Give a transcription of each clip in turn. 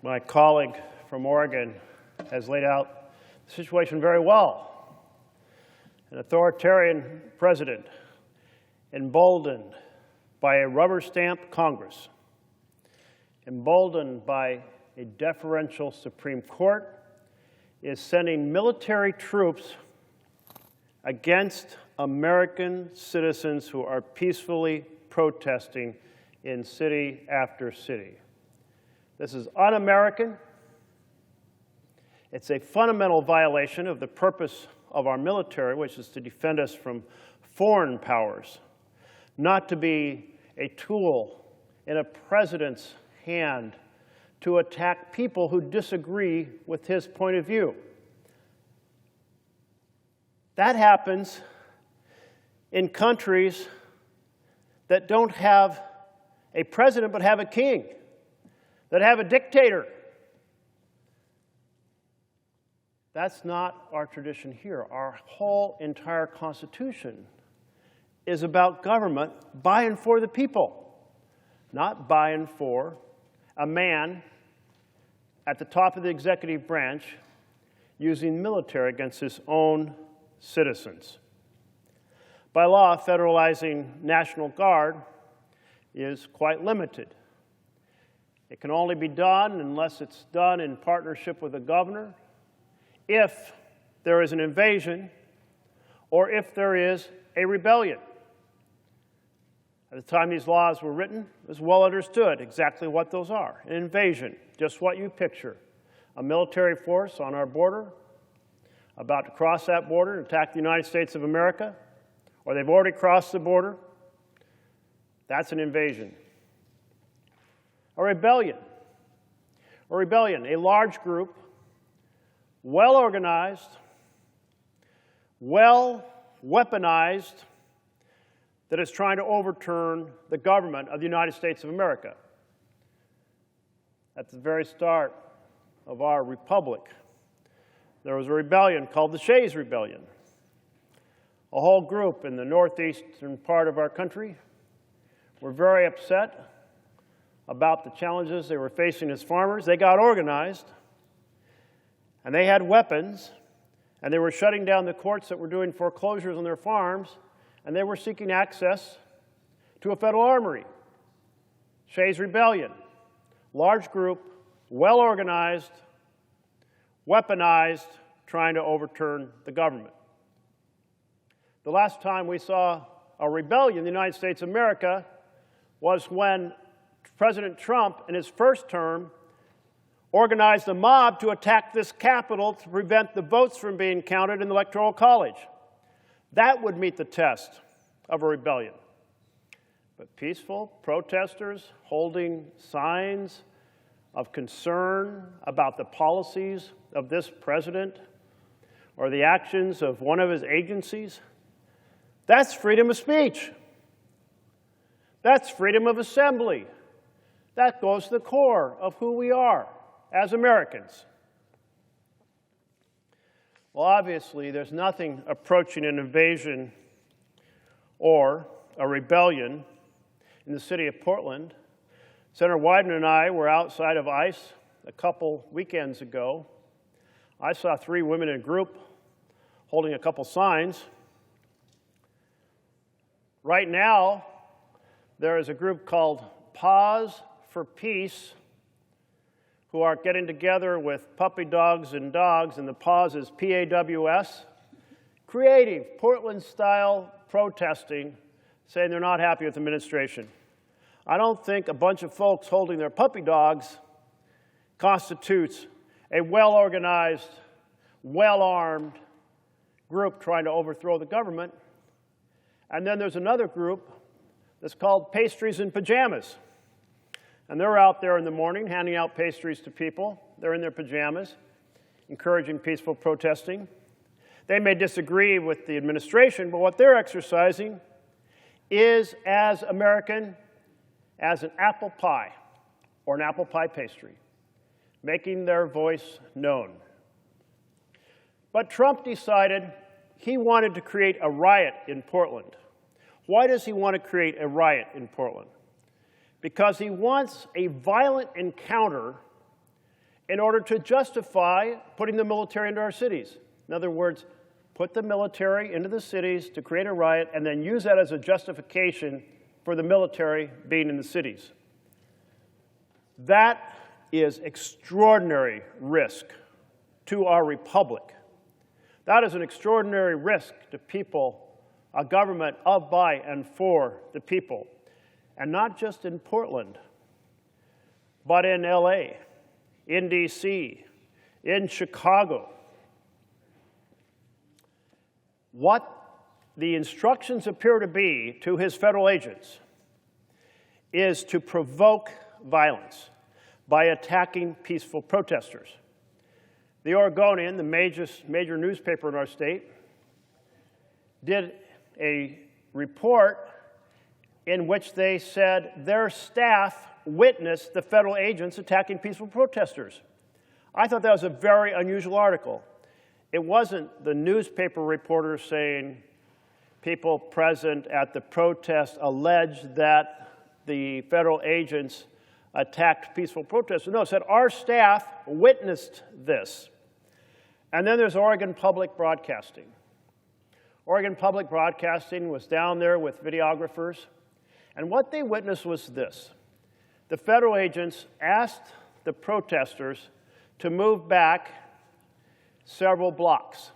My colleague from Oregon has laid out the situation very well. An authoritarian president emboldened by a rubber-stamped Congress, emboldened by a deferential Supreme Court, is sending military troops against American citizens who are peacefully protesting in city after city. This is un-American. It's a fundamental violation of the purpose of our military, which is to defend us from foreign powers, not to be a tool in a president's hand to attack people who disagree with his point of view. That happens in countries that don't have a president but have a king, that have a dictator. That's not our tradition here. Our whole entire Constitution is about government by and for the people, not by and for a man at the top of the executive branch using military against his own citizens. By law, federalizing National Guard is quite limited. It can only be done unless it's done in partnership with the governor, if there is an invasion, or if there is a rebellion. At the time these laws were written, it was well understood exactly what those are. An invasion, just what you picture. A military force on our border, about to cross that border and attack the United States of America, or they've already crossed the border. That's an invasion. A rebellion, a large group, well organized, well weaponized, that is trying to overturn the government of the United States of America. At the very start of our republic, there was a rebellion called the Shays Rebellion. A whole group in the northeastern part of our country were very upset about the challenges they were facing as farmers. They got organized, and they had weapons, and they were shutting down the courts that were doing foreclosures on their farms, and they were seeking access to a federal armory. Shays Rebellion, large group, well organized, weaponized, trying to overturn the government. The last time we saw a rebellion in the United States of America was when President Trump, in his first term, organized a mob to attack this Capitol to prevent the votes from being counted in the Electoral College. That would meet the test of a rebellion. But peaceful protesters holding signs of concern about the policies of this president or the actions of one of his agencies, that's freedom of speech. That's freedom of assembly. That goes to the core of who we are as Americans. Well, obviously, there's nothing approaching an invasion or a rebellion in the city of Portland. Senator Wyden and I were outside of ICE a couple weekends ago. I saw 3 women in a group holding a couple signs. Right now, there is a group called Pause for Peace who are getting together with puppy dogs, and the pause is P-A-W-S, creative Portland-style protesting, saying they're not happy with the administration. I don't think a bunch of folks holding their puppy dogs constitutes a well-organized, well-armed group trying to overthrow the government. And then there's another group that's called Pastries and Pajamas. And they're out there in the morning handing out pastries to people. They're in their pajamas, encouraging peaceful protesting. They may disagree with the administration, but what they're exercising is as American as an apple pie or an apple pie pastry, making their voice known. But Trump decided he wanted to create a riot in Portland. Why does he want to create a riot in Portland? Because he wants a violent encounter in order to justify putting the military into our cities. In other words, put the military into the cities to create a riot and then use that as a justification for the military being in the cities. That is extraordinary risk to our republic. That is an extraordinary risk to people, a government of, by, and for the people. And not just in Portland, but in LA, in DC, in Chicago. What the instructions appear to be to his federal agents is to provoke violence by attacking peaceful protesters. The Oregonian, the major newspaper in our state, did a report in which they said their staff witnessed the federal agents attacking peaceful protesters. I thought that was a very unusual article. It wasn't the newspaper reporter saying people present at the protest alleged that the federal agents attacked peaceful protesters. No, it said our staff witnessed this. And then there's Oregon Public Broadcasting. Oregon Public Broadcasting was down there with videographers, and what they witnessed was this. The federal agents asked the protesters to move back several blocks,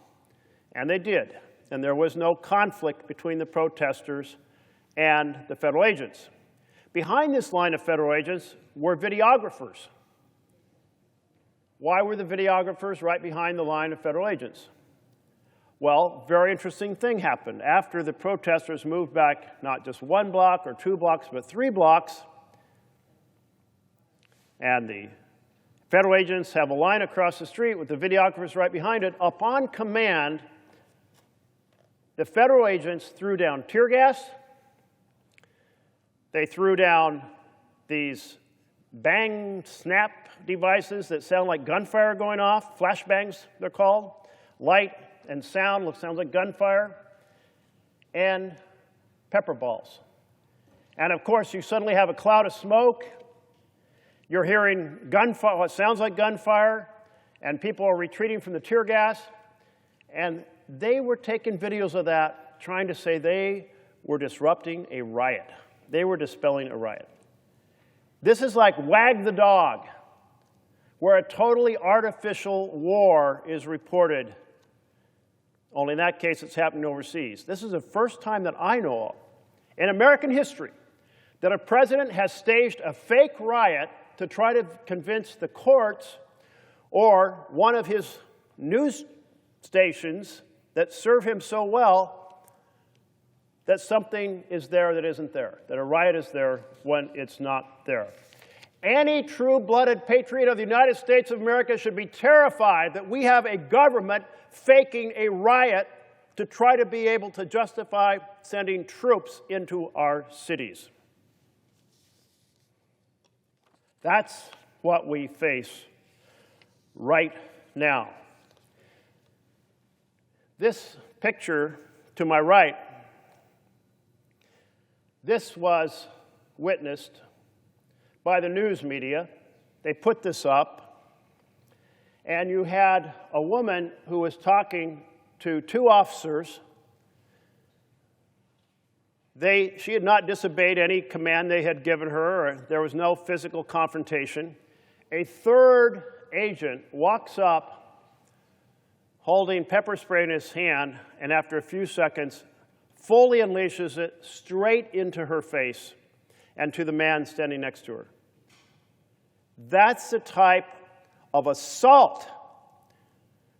and they did. And there was no conflict between the protesters and the federal agents. Behind this line of federal agents were videographers. Why were the videographers right behind the line of federal agents? Well, very interesting thing happened. After the protesters moved back not just 1 block or 2 blocks, but 3 blocks, and the federal agents have a line across the street with the videographers right behind it, upon command, the federal agents threw down tear gas. They threw down these bang snap devices that sound like gunfire going off, flashbangs they're called, light and sound, sounds like gunfire, and pepper balls. And of course, you suddenly have a cloud of smoke. You're hearing gunfire, what sounds like gunfire, and people are retreating from the tear gas. And they were taking videos of that, trying to say they were disrupting a riot. They were dispelling a riot. This is like Wag the Dog, where a totally artificial war is reported. Only in that case, it's happening overseas. This is the first time that I know of in American history that a president has staged a fake riot to try to convince the courts or one of his news stations that serve him so well that something is there that isn't there, that a riot is there when it's not there. Any true-blooded patriot of the United States of America should be terrified that we have a government faking a riot to try to be able to justify sending troops into our cities. That's what we face right now. This picture to my right, this was witnessed by the news media. They put this up, and you had a woman who was talking to 2 officers. She had not disobeyed any command they had given her, or there was no physical confrontation. A 3rd agent walks up holding pepper spray in his hand, and after a few seconds, fully unleashes it straight into her face and to the man standing next to her. That's the type of assault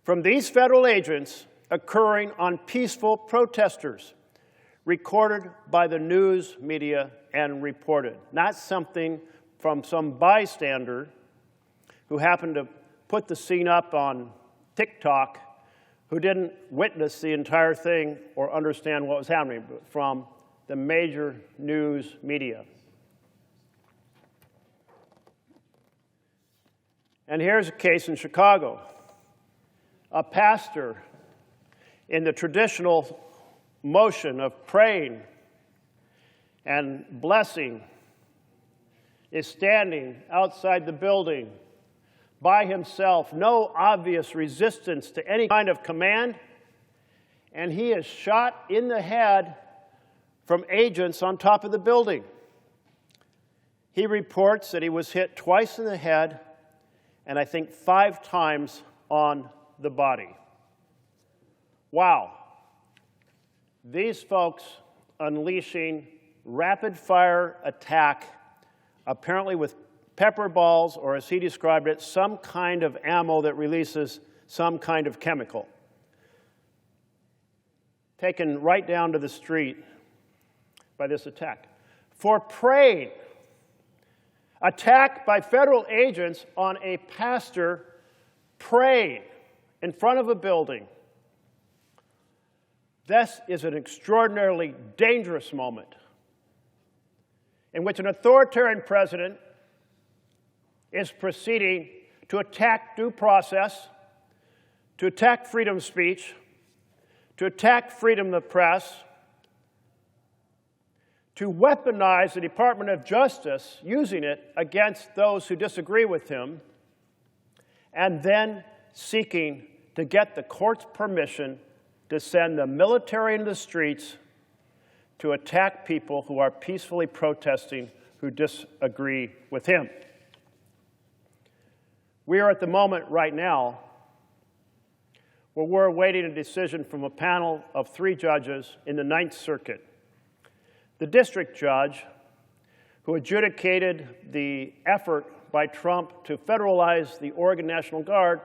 from these federal agents occurring on peaceful protesters, recorded by the news media and reported. Not something from some bystander who happened to put the scene up on TikTok, who didn't witness the entire thing or understand what was happening, but from the major news media. And here's a case in Chicago. A pastor, in the traditional motion of praying and blessing, is standing outside the building, by himself, no obvious resistance to any kind of command, and he is shot in the head from agents on top of the building. He reports that he was hit twice in the head and I think 5 times on the body. Wow. These folks unleashing rapid-fire attack, apparently with pepper balls, or as he described it, some kind of ammo that releases some kind of chemical. Taken right down to the street by this attack. For praying, attack by federal agents on a pastor praying in front of a building. This is an extraordinarily dangerous moment in which an authoritarian president is proceeding to attack due process, to attack freedom of speech, to attack freedom of the press, to weaponize the Department of Justice, using it against those who disagree with him, and then seeking to get the court's permission to send the military into the streets to attack people who are peacefully protesting who disagree with him. We are at the moment right now where we're awaiting a decision from a panel of 3 judges in the Ninth Circuit. The district judge who adjudicated the effort by Trump to federalize the Oregon National Guard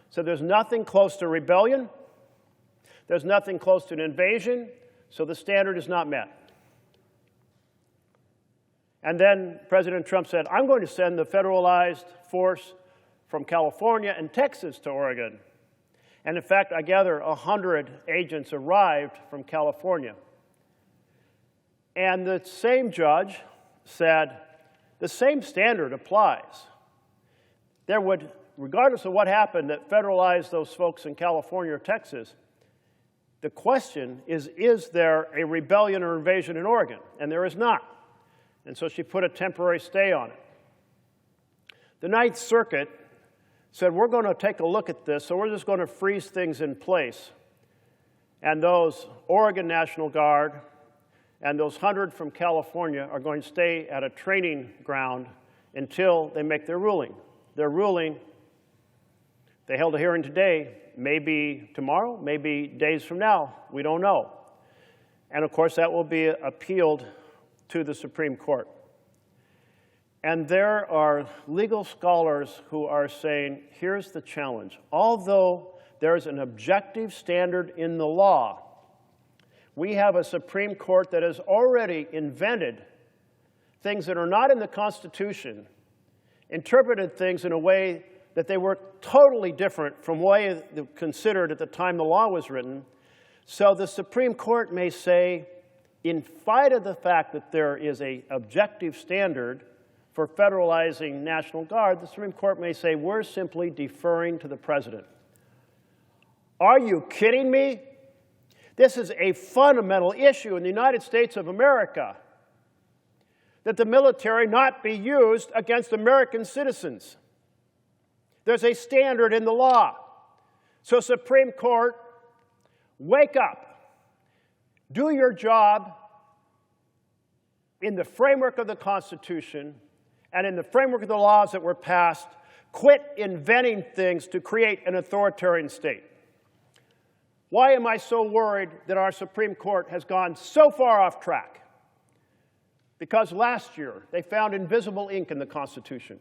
said there's nothing close to rebellion, there's nothing close to an invasion, so the standard is not met. And then President Trump said, I'm going to send the federalized force from California and Texas to Oregon. And in fact, I gather 100 agents arrived from California. And the same judge said the same standard applies. There would, regardless of what happened that federalized those folks in California or Texas, the question is there a rebellion or invasion in Oregon? And there is not. And so she put a temporary stay on it. The Ninth Circuit said, we're going to take a look at this, so we're just going to freeze things in place. And those Oregon National Guard and those 100 from California are going to stay at a training ground until they make their ruling. Their ruling, they held a hearing today, maybe tomorrow, maybe days from now, we don't know. And of course that will be appealed to the Supreme Court. And there are legal scholars who are saying, here's the challenge. Although there's an objective standard in the law, we have a Supreme Court that has already invented things that are not in the Constitution, interpreted things in a way that they were totally different from the way they were considered at the time the law was written. So the Supreme Court may say, in spite of the fact that there is an objective standard for federalizing National Guard, the Supreme Court may say, we're simply deferring to the president. Are you kidding me? This is a fundamental issue in the United States of America, that the military not be used against American citizens. There's a standard in the law. So Supreme Court, wake up. Do your job in the framework of the Constitution and in the framework of the laws that were passed. Quit inventing things to create an authoritarian state. Why am I so worried that our Supreme Court has gone so far off track? Because last year they found invisible ink in the Constitution.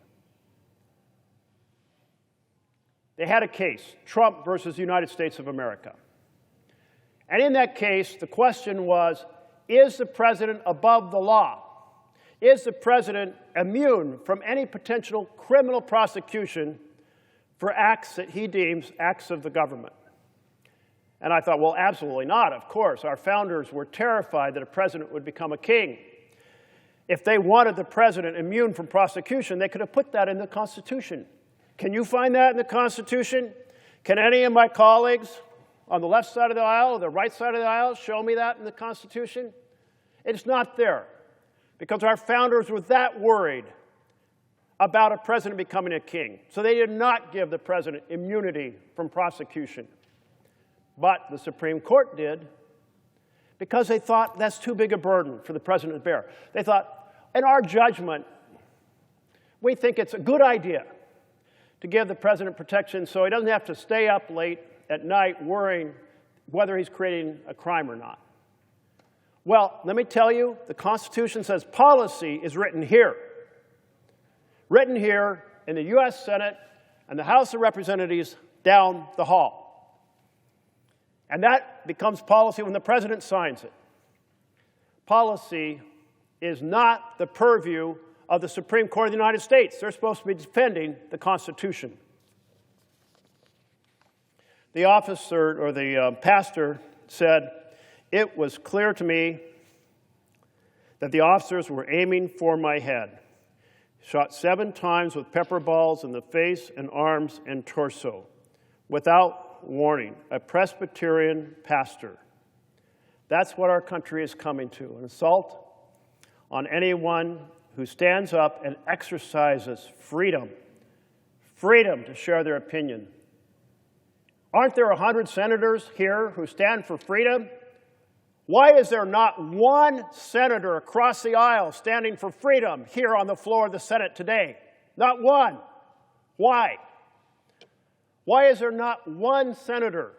They had a case, Trump versus the United States of America. And in that case, the question was, is the president above the law? Is the president immune from any potential criminal prosecution for acts that he deems acts of the government? And I thought, well, absolutely not, of course. Our founders were terrified that a president would become a king. If they wanted the president immune from prosecution, they could have put that in the Constitution. Can you find that in the Constitution? Can any of my colleagues on the left side of the aisle or the right side of the aisle show me that in the Constitution? It's not there, because our founders were that worried about a president becoming a king. So they did not give the president immunity from prosecution. But the Supreme Court did, because they thought that's too big a burden for the president to bear. They thought, in our judgment, we think it's a good idea to give the president protection so he doesn't have to stay up late at night worrying whether he's creating a crime or not. Well, let me tell you, the Constitution says policy is written here. Written here in the U.S. Senate and the House of Representatives down the hall. And that becomes policy when the president signs it. Policy is not the purview of the Supreme Court of the United States. They're supposed to be defending the Constitution. The officer, or the pastor, said, "It was clear to me that the officers were aiming for my head. Shot 7 times with pepper balls in the face and arms and torso, without warning. A Presbyterian pastor." That's what our country is coming to, an assault on anyone who stands up and exercises freedom, freedom to share their opinion. Aren't there 100 senators here who stand for freedom? Why is there not one senator across the aisle standing for freedom here on the floor of the Senate today? Not one. Why? Why is there not one senator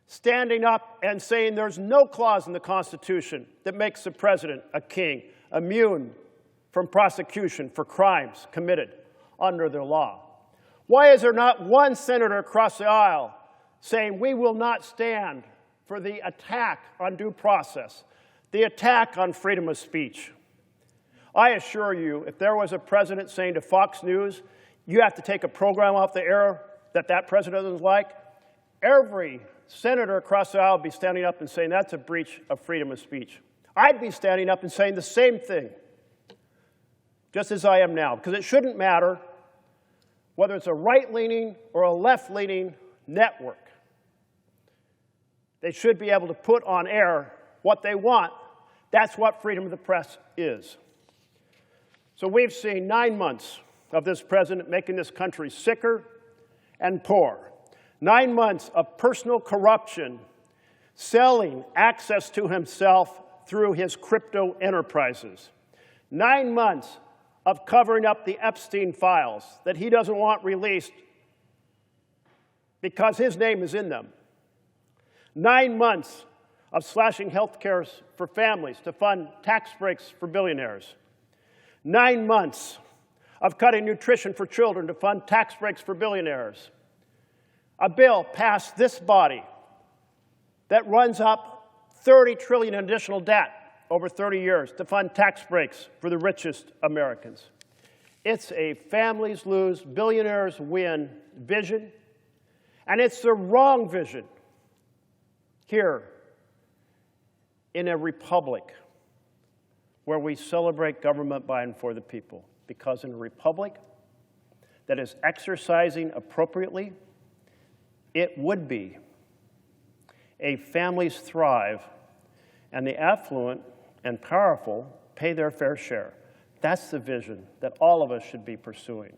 standing up and saying there's no clause in the Constitution that makes the president a king, immune from prosecution for crimes committed under the law? Why is there not one senator across the aisle saying we will not stand for the attack on due process, the attack on freedom of speech? I assure you, if there was a president saying to Fox News, you have to take a program off the air that president doesn't like, every senator across the aisle would be standing up and saying that's a breach of freedom of speech. I'd be standing up and saying the same thing, just as I am now, because it shouldn't matter whether it's a right-leaning or a left-leaning network. They should be able to put on air what they want. That's what freedom of the press is. So we've seen 9 months of this president making this country sicker and poor. 9 months of personal corruption, selling access to himself through his crypto enterprises. 9 months of covering up the Epstein files that he doesn't want released because his name is in them. 9 months of slashing health care for families to fund tax breaks for billionaires. 9 months of cutting nutrition for children to fund tax breaks for billionaires. A bill passed this body that runs up $30 trillion in additional debt over 30 years to fund tax breaks for the richest Americans. It's a families lose, billionaires win vision, and it's the wrong vision here in a republic where we celebrate government by and for the people. Because in a republic that is exercising appropriately, it would be a families thrive and the affluent and powerful pay their fair share. That's the vision that all of us should be pursuing.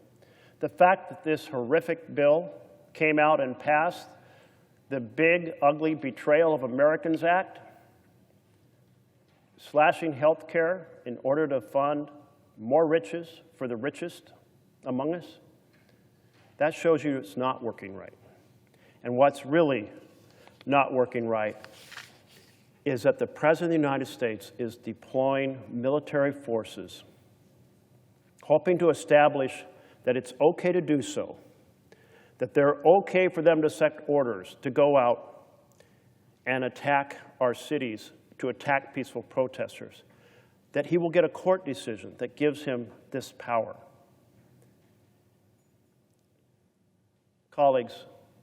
The fact that this horrific bill came out and passed, the big, ugly Betrayal of Americans Act, slashing health care in order to fund more riches for the richest among us, that shows you it's not working right. And what's really not working right is that the President of the United States is deploying military forces, hoping to establish that it's okay to do so, that they're okay for them to set orders to go out and attack our cities, to attack peaceful protesters, that he will get a court decision that gives him this power. Colleagues,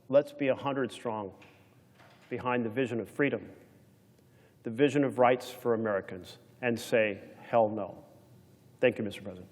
let's be 100 strong behind the vision of freedom, the vision of rights for Americans, and say, hell no. Thank you, Mr. President.